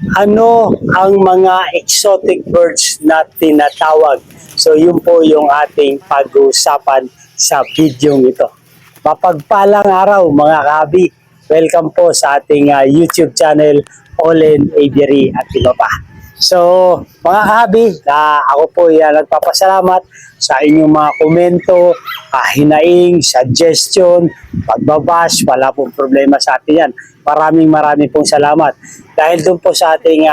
Ano ang mga exotic birds na tinatawag? So yun po yung ating pag-uusapan sa video ito. Mapagpalang araw mga kabi. Welcome po sa ating YouTube channel, Olen Aviary at iba pa. So mga kabi, ako po nagpapasalamat sa inyong mga komento, hinaing, suggestion, pagbabash, wala pong problema sa atin yan. Maraming pong salamat. Dahil doon po sa ating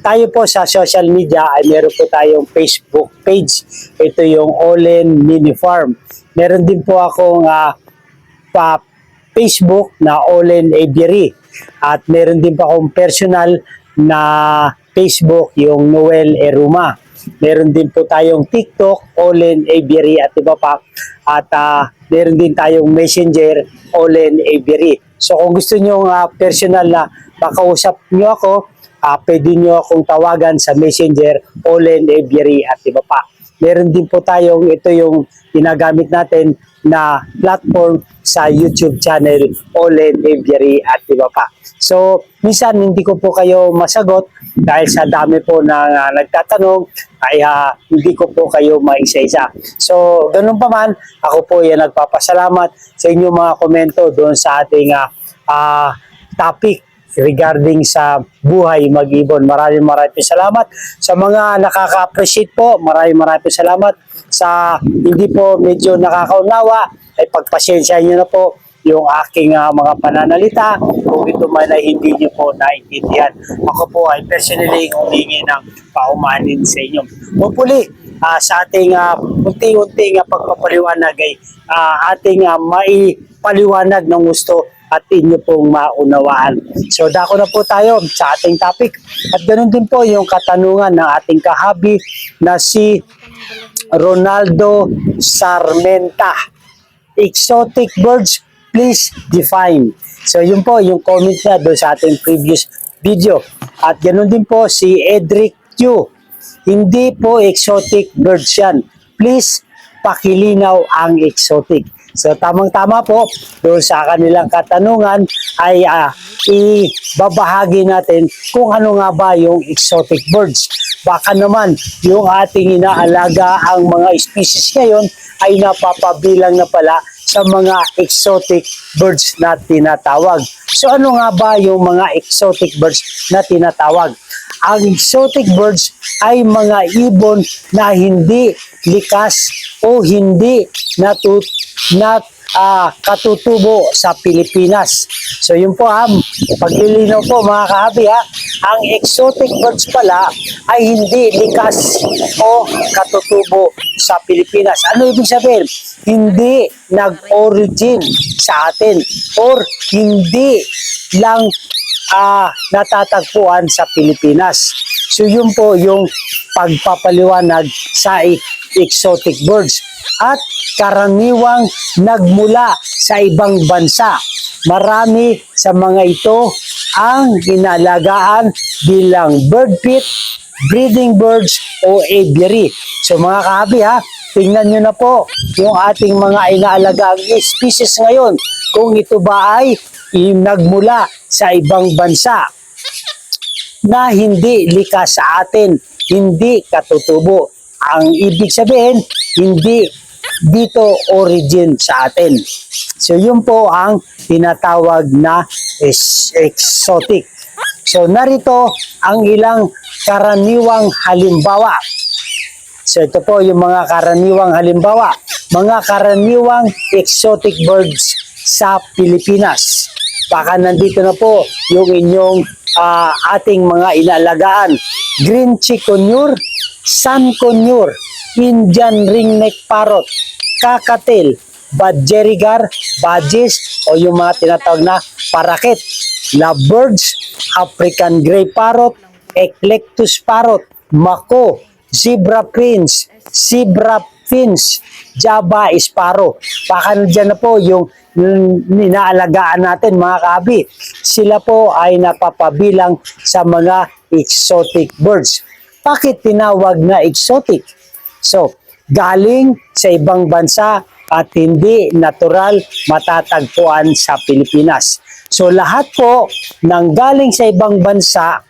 tayo po sa social media ay meron po tayong Facebook page. Ito yung Olen Mini Farm. Meron din po akong Facebook na Olen Aviary. At meron din po akong personal na Facebook, yung Noel Eruma. Meron din po tayong TikTok, Olen Aviary at iba pa. At meron din tayong Messenger, Olen Aviary. So kung gusto nyo personal na makausap nyo ako, pwede nyo akong tawagan sa Messenger, Olen Aviary at iba pa. Meron din po tayong, ito yung ginagamit natin na platform sa YouTube channel, Olen Aviary at iba pa. So minsan hindi ko po kayo masagot dahil sa dami po na nagtatanong ay hindi ko po kayo maisa-isa. So ganun pa man, ako po nagpapasalamat sa inyong mga komento doon sa ating topic regarding sa buhay mag-ibon. Maraming salamat sa mga nakaka-appreciate po. Maraming salamat sa hindi po medyo nakakaunawa ay pagpasensya nyo na po yung aking mga pananalita kung ito man ay hindi nyo po naintindihan. Ako po ay personally humingi ng paumanin sa inyo. Hopefully, sa ating unti-unting pagpapaliwanag ay ating maipaliwanag ng gusto at inyo pong maunawaan. So dako na po tayo sa ating topic at ganoon din po yung katanungan ng ating kahabi na si Ronaldo Sarmenta. Exotic birds, please define. So yun po yung comment niya doon sa ating previous video. At ganoon din po si Edric Q. Hindi po exotic birds yan. Please pakilinaw ang exotic. So tamang-tama po doon sa kanilang katanungan ay ibabahagi natin kung ano nga ba yung exotic birds. Baka naman yung ating inaalaga ang mga species ngayon ay napapabilang na pala sa mga exotic birds na tinatawag. So ano nga ba yung mga exotic birds na tinatawag? Ang exotic birds ay mga ibon na hindi likas o hindi katutubo sa Pilipinas. So yun po paglilinaw po mga kahabi ang exotic birds pala ay hindi likas o katutubo sa Pilipinas. Ano ibig sabihin? Hindi nag-origin sa atin or hindi lang natatagpuan sa Pilipinas. So yun po yung pagpapaliwanag sa exotic birds at karaniwang nagmula sa ibang bansa. Marami sa mga ito ang inalagaan bilang bird pit, breeding birds o aviary. So mga kahabi tingnan nyo na po yung ating mga inaalagaang species ngayon kung ito ba ay nagmula sa ibang bansa na hindi likas sa atin, hindi katutubo. Ang ibig sabihin, hindi dito origin sa atin. So yun po ang tinatawag na exotic. So narito ang ilang karaniwang halimbawa. So ito po yung mga karaniwang halimbawa, mga karaniwang exotic birds sa Pilipinas. Baka nandito na po yung inyong ating mga inaalagaan. Green chikunure, sun conure, Indian ringneck parrot, kakatil, budgerigar, budgies o yung mga tinatawag na parakit, lovebirds, African gray parrot, eclectus parrot, mako, zebra prince, zebra fins, Java sparrow. Baka dyan na po yung inaalagaan natin mga kahabi. Sila po ay napapabilang sa mga exotic birds. Bakit tinawag na exotic? So, galing sa ibang bansa at hindi natural matatagpuan sa Pilipinas. So, lahat po ng galing sa ibang bansa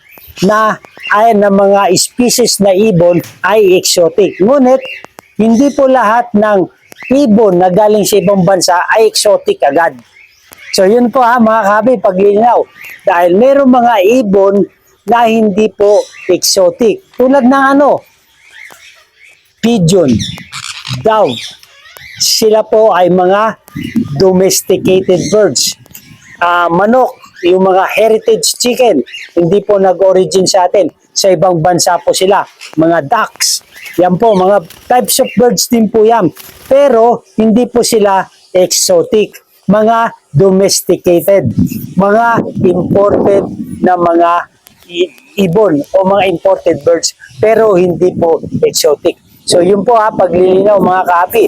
na ay ng mga species na ibon ay exotic. Ngunit hindi po lahat ng ibon na galing sa ibang bansa ay exotic agad. So yun po mga kahabi, paglilinaw. Dahil mayroong mga ibon na hindi po exotic. Tulad ng pigeon, dove. Sila po ay mga domesticated birds. Manok, yung mga heritage chicken, hindi po nag-origin sa atin. Sa ibang bansa po sila. Mga ducks, yan po, mga types of birds din po yan. Pero hindi po sila exotic. Mga domesticated, mga imported na mga ibon o mga imported birds, pero hindi po exotic. So yun po paglilinaw mga kaapi.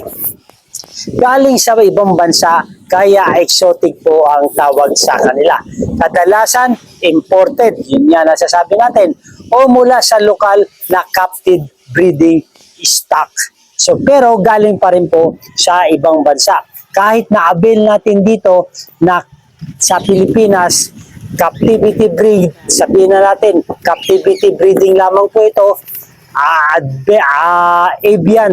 Galing sa ibang bansa, kaya exotic po ang tawag sa kanila. Kadalasan, imported, yun nga nasasabi natin, o mula sa lokal na captive breeding stock. So, pero galing pa rin po sa ibang bansa. Kahit na-avail natin dito na sa Pilipinas, captivity breed, sabihin na natin, captivity breeding lamang po ito, avian,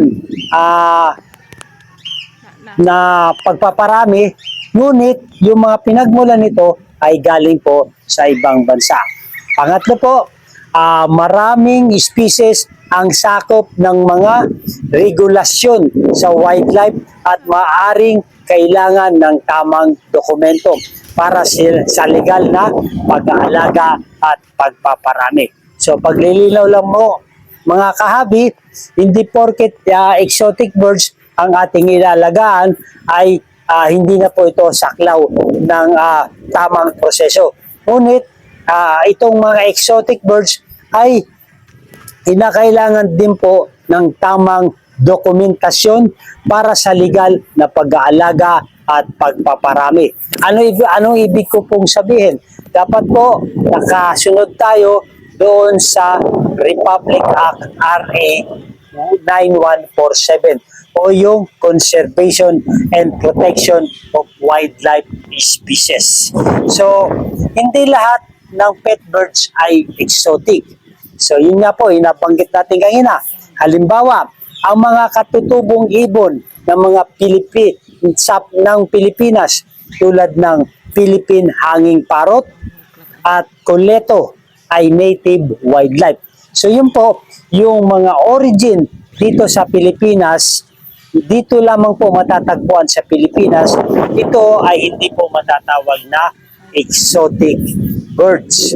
na pagpaparami, ngunit yung mga pinagmulan nito ay galing po sa ibang bansa. Pangatlo po, maraming species ang sakop ng mga regulasyon sa wildlife at maaring kailangan ng tamang dokumento para sa legal na pag-aalaga at pagpaparami. So paglilinaw lang mo mga kahabi, hindi porket exotic birds ang ating ilalagaan ay hindi na po ito saklaw ng tamang proseso. Ngunit itong mga exotic birds ay kinakailangan din po ng tamang dokumentasyon para sa legal na pag-aalaga at pagpaparami. Anong ibig ko pong sabihin? Dapat po nakasunod tayo doon sa Republic Act RA 9147 o yung Conservation and Protection of Wildlife Species. So, hindi lahat ng pet birds ay exotic. So, yun nga po, inabanggit natin kanina. Halimbawa, ang mga katutubong ibon ng mga ng Pilipinas tulad ng Philippine Hanging Parrot at Coleto ay native wildlife. So, yun po, yung mga origin dito sa Pilipinas, dito lamang po matatagpuan sa Pilipinas, ito ay hindi po matatawag na exotic birds.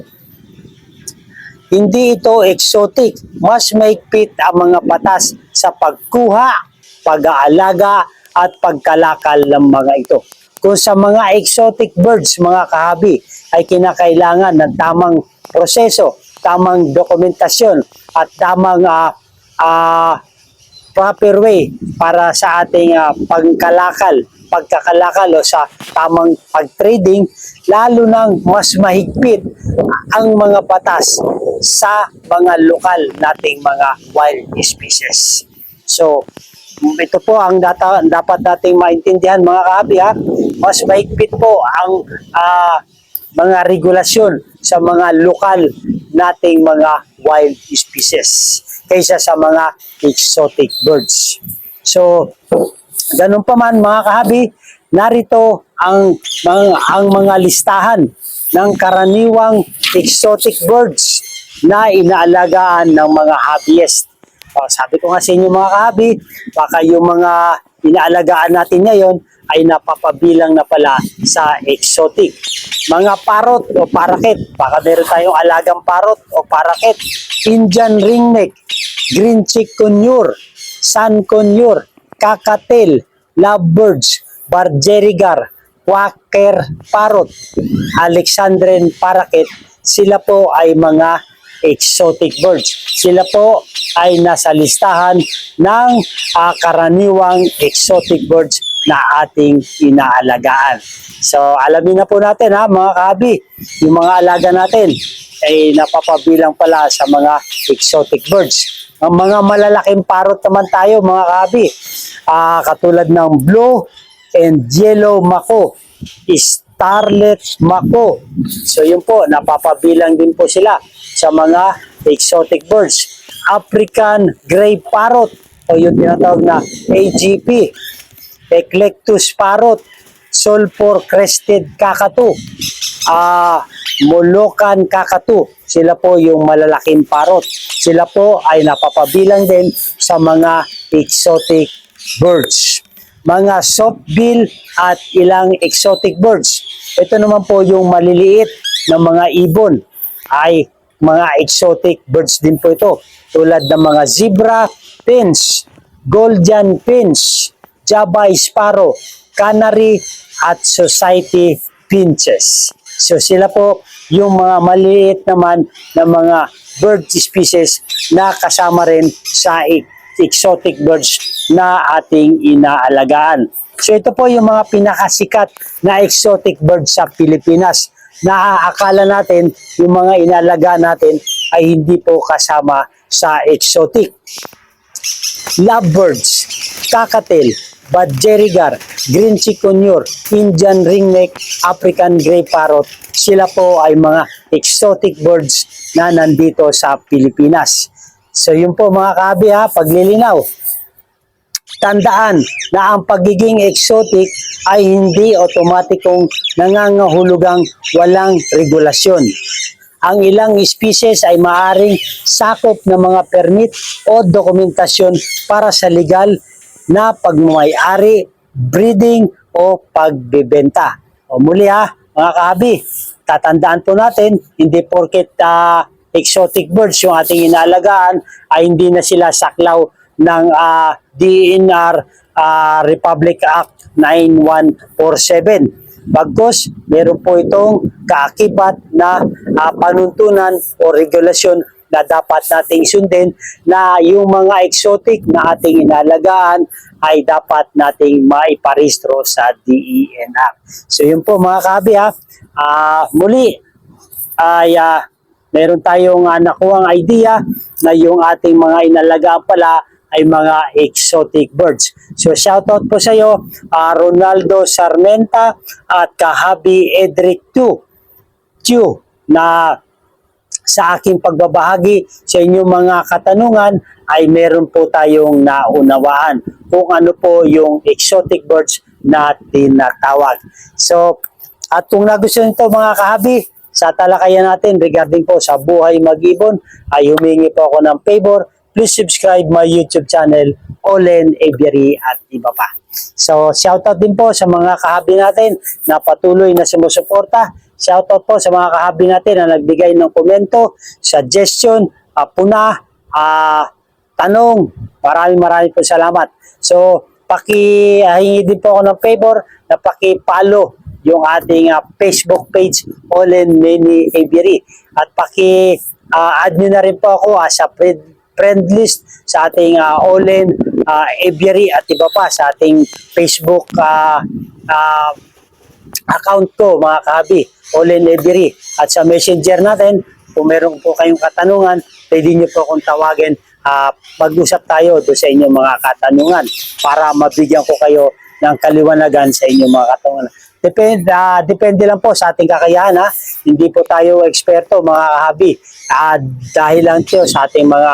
Hindi ito exotic. Mas mahigpit ang mga batas sa pagkuha, pag-aalaga at pagkalakal ng mga ito. Kung sa mga exotic birds, mga kahabi, ay kinakailangan ng tamang proseso, tamang dokumentasyon at tamang proper way para sa ating pagkakalakal o sa tamang pag-trading, lalo nang mas mahigpit ang mga batas sa mga lokal nating mga wild species. So, ito po ang dapat nating maintindihan mga kaabi Mas mahigpit po ang mga regulasyon sa mga lokal nating mga wild species kaysa sa mga exotic birds. So, ganun pa man mga kahabi, narito ang mga listahan ng karaniwang exotic birds na inaalagaan ng mga hobbyist. Sabi ko nga sa inyo mga kahabi, baka yung mga inaalagaan natin ngayon ay napapabilang na pala sa exotic. Mga parrot o parakeet, baka meron tayong alagang parrot o parakeet, Indian ringneck, green cheek conure, sun conure, kakatel, lovebirds, bargerigar, quaker parrot, Alexandrian parakeet, sila po ay mga exotic birds. Sila po ay nasa listahan ng karaniwang exotic birds na ating inaalagaan. So, alamin na po natin mga kahabi, yung mga alaga natin ay napapabilang pala sa mga exotic birds. Ang mga malalaking parrot naman tayo mga kahabi, katulad ng blue and yellow mako, Starlet Mako. So yun po, napapabilang din po sila sa mga exotic birds. African Gray Parrot o yung tinatawag na AGP. Eclectus Parrot. Sulphur Crested Kakatu. Molokan Kakatu. Sila po yung malalaking parrot. Sila po ay napapabilang din sa mga exotic birds. Mga softbill at ilang exotic birds. Ito naman po yung maliliit na mga ibon ay mga exotic birds din po ito. Tulad ng mga zebra finch, Golden finch, Java sparrow, canary at society finches. So sila po yung mga maliliit naman na mga bird species na kasama rin sa exotic birds na ating inaalagaan. So ito po yung mga pinakasikat na exotic birds sa Pilipinas. Naaakala natin yung mga inaalagaan natin ay hindi po kasama sa exotic. Lovebirds, kakatil, badgerigar, green chikunure, Indian ringneck, African gray parrot, sila po ay mga exotic birds na nandito sa Pilipinas. So yun po mga kahabi ha, paglilinaw. Tandaan na ang pagiging exotic ay hindi otomatikong nangangahulugang walang regulasyon. Ang ilang species ay maaaring sakop ng mga permit o dokumentasyon para sa legal na pagmamay-ari, breeding o pagbebenta. O muli ha, mga kahabi, tatandaan po natin, hindi porket exotic birds yung ating inaalagaan ay hindi na sila saklaw ng DNR Republic Act 9147. Bagkus, meron po itong kaakibat na panuntunan o regulasyon na dapat nating sundin na yung mga exotic na ating inalagaan ay dapat nating maiparehistro sa DENR. So yun po mga kahabi ha. Muli ay meron tayong nakuhang idea na yung ating mga inalagaan pala ay mga exotic birds. So shoutout po sa iyo, Ronaldo Sarmenta at Kahabi Edric Chu na sa aking pagbabahagi sa inyong mga katanungan ay meron po tayong naunawaan kung ano po yung exotic birds na tinatawag. So at kung nagustuhan nito mga kahabi, sa talakayan natin regarding po sa buhay mag-ibon ay humingi po ako ng favor. Please subscribe my YouTube channel, Olen Aviary at iba pa. So, shoutout din po sa mga kahabi natin na patuloy na sumusuporta. Shoutout po sa mga kahabi natin na nagbigay ng komento, suggestion, tanong. Maraming po salamat. So, pakihingi din po ako ng favor na paki-follow yung ating Facebook page, Olen Mini Aviary. At add nyo na rin po ako sa friend list sa ating Olen Aviary at iba pa sa ating Facebook account ko mga kahabi, Olen Aviary. At sa messenger natin, kung meron po kayong katanungan, pwede nyo po akong tawagin, mag-usap tayo doon sa inyong mga katanungan para mabigyan ko kayo ng kaliwanagan sa inyong mga katanungan. Depende lang po sa ating kakayahan ha. Hindi po tayo eksperto mga kahabi. Dahil lang ito sa ating mga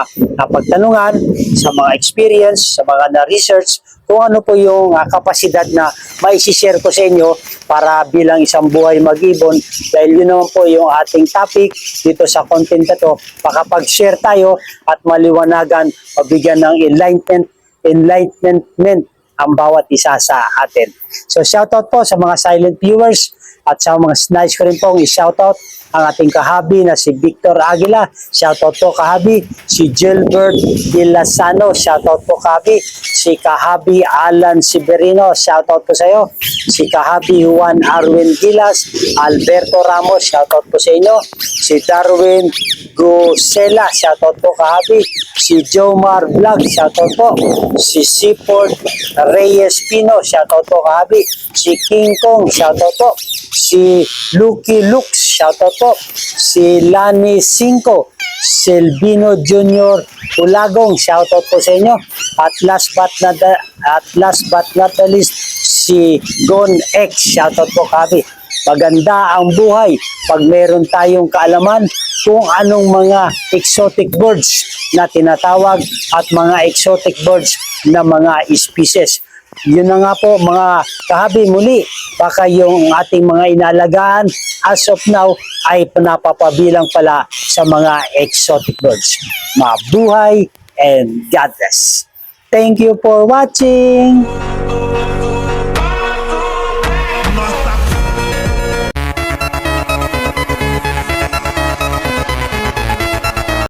pagtanungan, sa mga experience, sa mga na-research, kung ano po yung kapasidad na maisishare ko sa inyo para bilang isang buhay mag-ibon. Dahil yun naman po yung ating topic dito sa content na to. Makapag-share tayo at maliwanagan, mabigyan ng enlightenment ang bawat isa sa atin. So shoutout po sa mga silent viewers at sa mga nice ko rin pong i-shoutout ang ating kahabi na si Victor Aguila. Shoutout po kahabi. Si Gilbert Ilasano. Shoutout po kahabi. Si kahabi Alan Siberino. Shoutout po sa iyo. Si kahabi Juan Arwin Gilas. Alberto Ramos. Shoutout po sa inyo. Si Darwin Gusela. Shoutout po kahabi. Si Jomar Vlog. Shoutout po. Si Seaford Reyes Pino. Shoutout po kahabi. Si King Kong. Shoutout po. Si Lucky Lux. Shoutout po. Si Lani Cinco. Silvino Jr. Ulagong. Shoutout po sa inyo. At last but not the least, si Gon X. Shoutout po kahabi. maganda ang buhay pag meron tayong kaalaman kung anong mga exotic birds na tinatawag at mga exotic birds na mga species. Yun na nga po mga kahabi, muli baka yung ating mga inalagaan as of now ay napapabilang pala sa mga exotic birds. Mabuhay and God bless. Thank you for watching!